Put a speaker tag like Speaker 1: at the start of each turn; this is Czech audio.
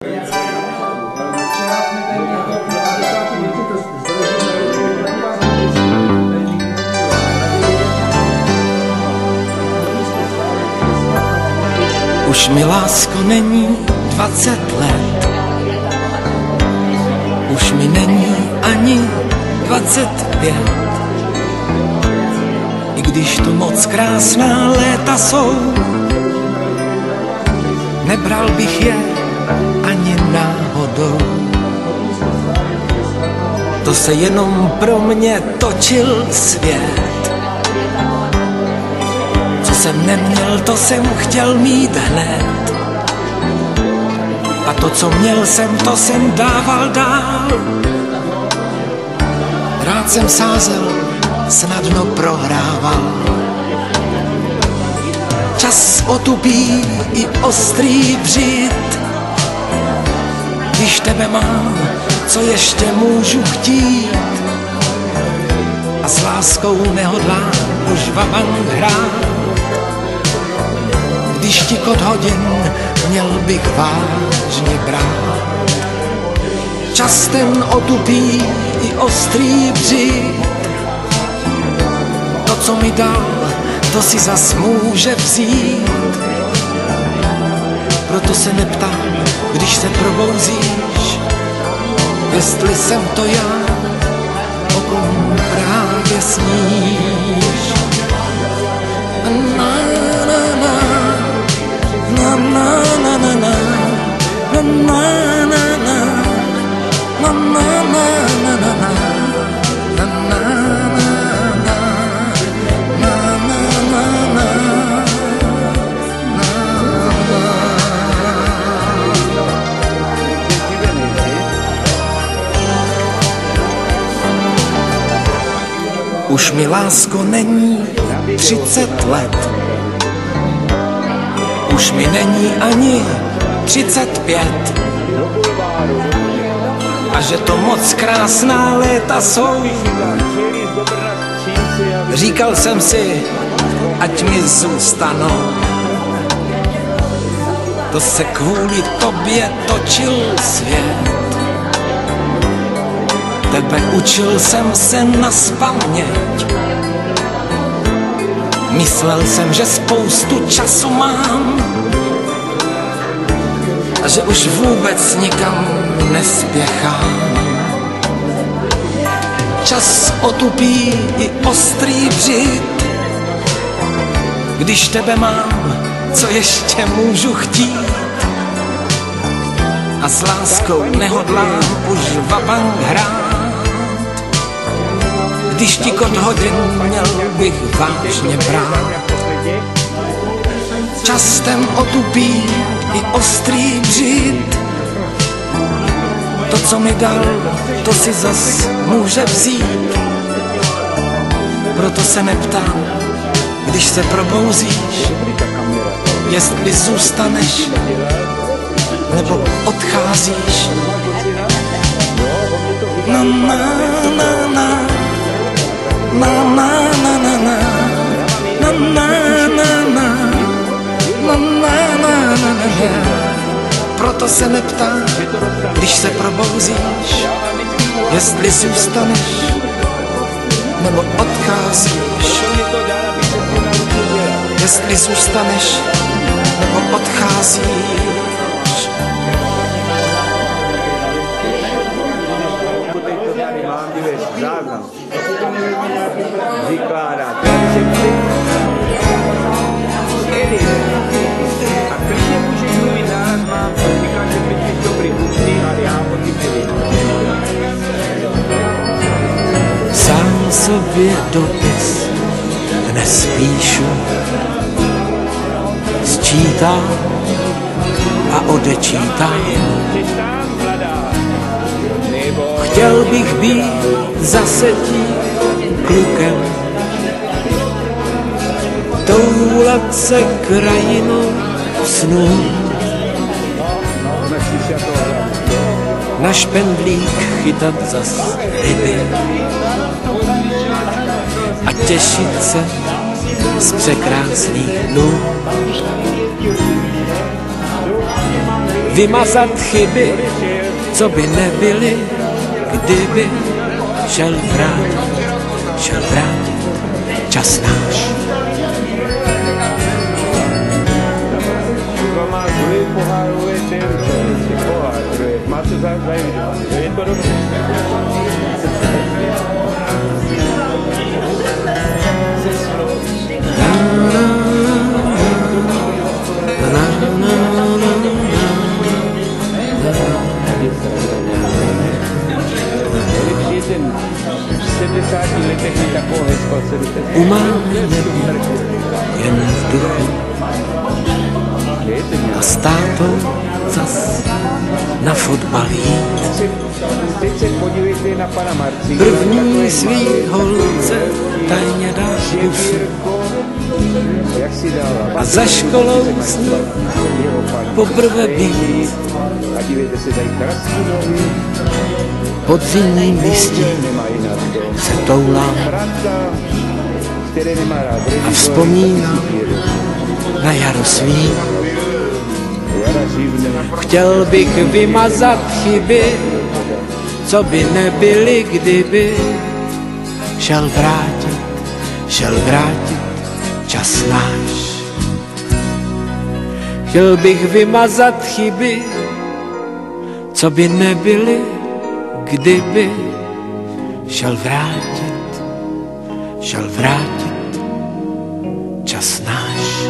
Speaker 1: Už mi, lásko, není 20 let, už mi není ani 25. I když tu moc krásná léta jsou, nebral bych je ani náhodou. To se jenom pro mě točil svět. Co jsem neměl, to jsem chtěl mít hned. A to, co měl jsem, to jsem dával dál. Rád jsem sázel, snadno prohrával. Čas otupí i ostrý břit. Když tebe mám, co ještě můžu chtít? A s láskou nehodlám už vabank hrát. Když tikot hodin měl bych vážně brát. Čas ten otupí i ostrý břit. To, co mi dal, to si zas může vzít. Proto se neptám, když se probouzíš, jestli jsem to já, o kom právě sníš. Na na na na na na na na na na na na na na na. Už mi, lásko, není 30 let, už mi není ani 35. A že to moc krásná léta jsou, říkal jsem si, ať mi zůstanou. To se kvůli tobě točil svět. Tebe učil jsem se nazpaměť. Myslel jsem, že spoustu času mám a že už vůbec nikam nespěchám. Čas otupí i ostrý břit. Když tebe mám, co ještě můžu chtít? A s láskou nehodlám už vabank hrát. Když tikot hodin měl bych vážně brát. Čas ten otupí i ostrý břit. To, co mi dal, to si zas může vzít. Proto se neptám, když se probouzíš, jestli zůstaneš nebo odcházíš. Na na na na na na na na na na na na na na. Proto se neptám, když se probouzíš, jestli zůstaneš nebo odcházíš. Jestli zůstaneš nebo odcházíš.
Speaker 2: Vykládá a klidně můžeš mluvit naraz, mám říkám, že jsi dobrý učný, ale já o ty nevím.
Speaker 1: Sám sobě dopis dnes píšu, sčítám a odečítám. Chtěl bych být zase tím klukem, toulat se krajinou snů. Na špendlík chytat zas ryby a těšit se z překrásných dnů. vymazat chyby, co by nebyly, kdyby šel vrátit čas náš.
Speaker 2: Má druhý pohárový pohár, má to zajímavé, je to dobře.
Speaker 1: Umáme jen v duchu a s tátou zas na fotbal jít. První svý holce tajně dá pusu a za školou s ní poprvé být. Podzimním listí se toulám a vzpomínám na jaro svý. Chtěl bych vymazat chyby, co by nebyly, kdyby šel vrátit čas náš. Chtěl bych vymazat chyby, co by nebyly, kdyby šel vrátit čas náš.